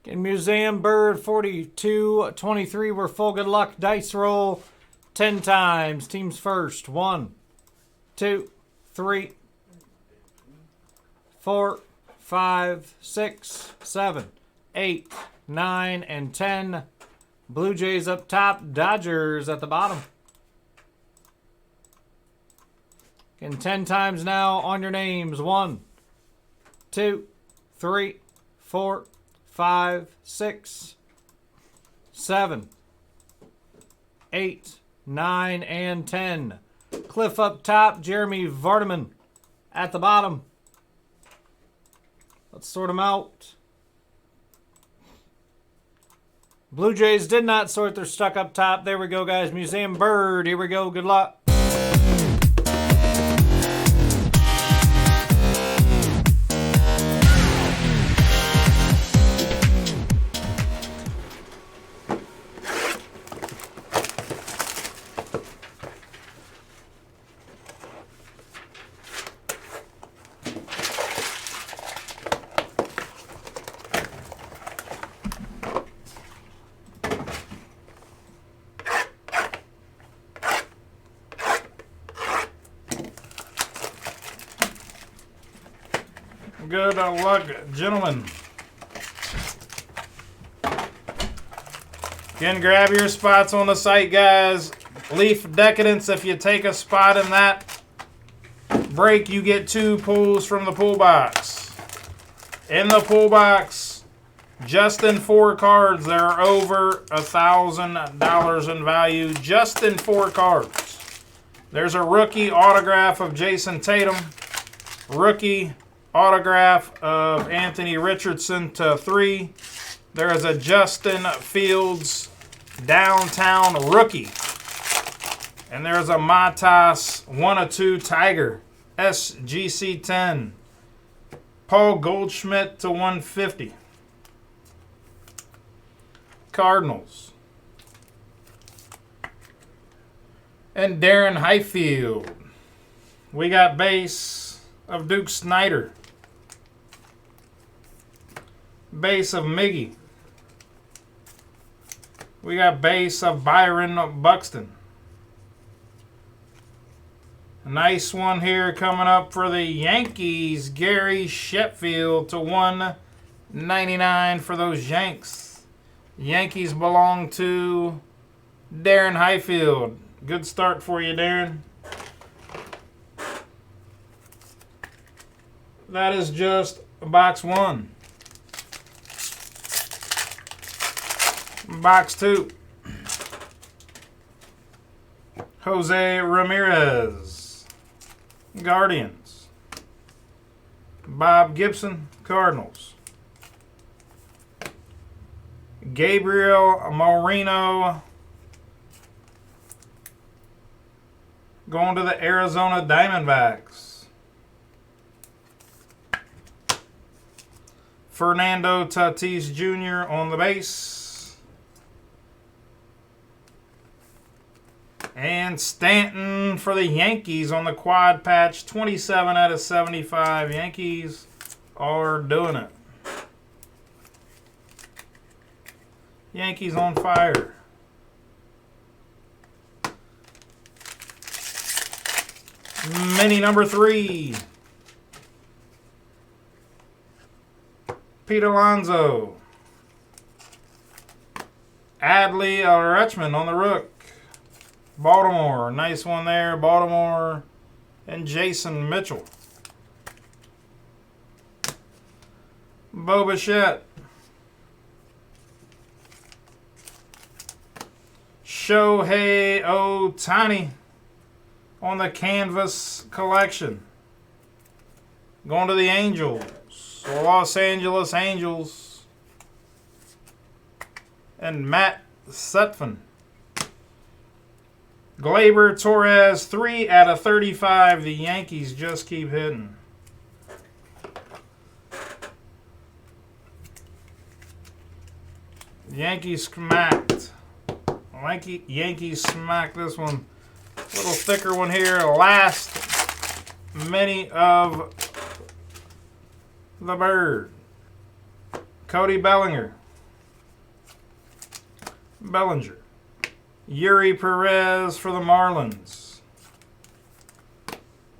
In Museum Bird 4223, we're full good luck. Dice roll 10 times. Teams first. 1, 2, 3, 4, 5, 6, 7, 8, 9, and 10. Blue Jays up top. Dodgers at the bottom. And 10 times now on your names. 1, 2, 3, 4, 5, 6, 7, 8, 9, and 10. Cliff up top. Jeremy Vardaman at the bottom. Let's sort them out. Blue Jays did not sort. They're stuck up top. There we go, guys. Museum Bird. Here we go. Good luck. Good luck, gentlemen. Again, grab your spots on the site, guys. Leaf Decadence, if you take a spot in that break, you get 2 pulls from the pull box. In the pull box, just in 4 cards, there are over $1,000 in value. Just in 4 cards. There's a rookie autograph of Jason Tatum. Rookie autograph of Anthony Richardson /3. There is a Justin Fields downtown rookie. And there's a Matas 1/2 Tiger SGC 10. Paul Goldschmidt /150. Cardinals. And Darren Highfield. We got base of Duke Snider. Base of Miggy. We got base of Byron Buxton. A nice one here coming up for the Yankees. Gary Sheffield /199 for those Yanks. Yankees belong to Darren Highfield. Good start for you, Darren. That is just box 1. Box 2. Jose Ramirez, Guardians. Bob Gibson, Cardinals. Gabriel Moreno going to the Arizona Diamondbacks. Fernando Tatis Jr. on the base. And Stanton for the Yankees on the quad patch. 27 out of 75. Yankees are doing it. Yankees on fire. Mini number 3. Pete Alonso. Adley Rutschman on the rook. Baltimore, nice one there. Baltimore and Jason Mitchell. Bo Bichette. Shohei Ohtani on the Canvas collection. Going to the Angels. Los Angeles Angels. And Matt Sutphin. Gleyber Torres, 3 out of 35. The Yankees just keep hitting. Yankees smacked. Yankees smacked this one. A little thicker one here. Last mini of the Bird. Cody Bellinger. Bellinger. Yuri Perez for the Marlins.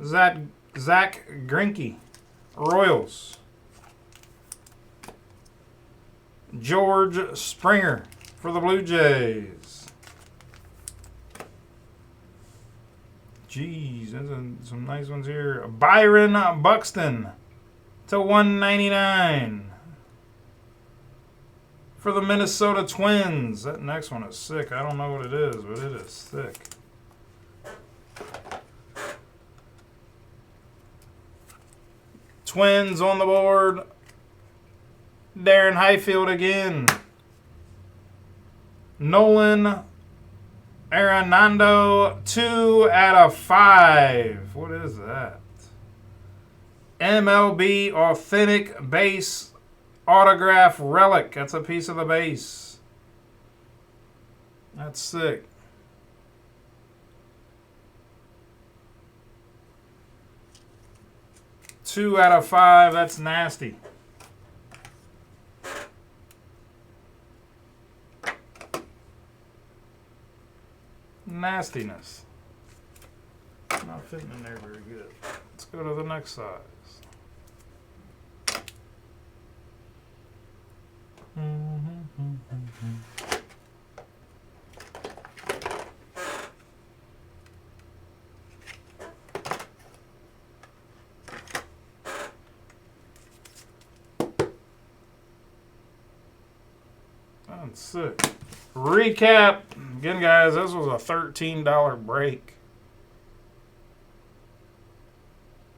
Zach Greinke, Royals. George Springer for the Blue Jays. Jeez, there's some nice ones here. Byron Buxton /199 for the Minnesota Twins. That next one is sick. I don't know what it is, but it is sick. Twins on the board. Darren Highfield again. Nolan Arenado, 2/5. What is that? MLB Authentic Base Autograph Relic. That's a piece of the base. That's sick. Two out of 5. That's nasty. Nastiness. Not fitting in there very good. Let's go to the next size. That's sick. Recap. Again, guys, this was a $13 break.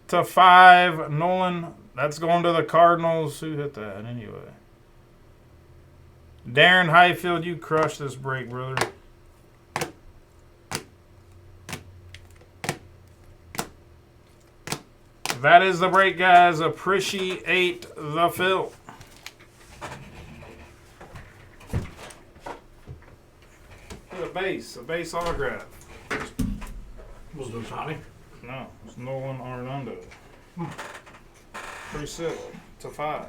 /5, Nolan. That's going to the Cardinals. Who hit that anyway? Darren Highfield, you crushed this break, brother. That is the break, guys. Appreciate the fill. A base autograph. Was it Ohtani? No, it's Nolan Arenado. Pretty sick. /5.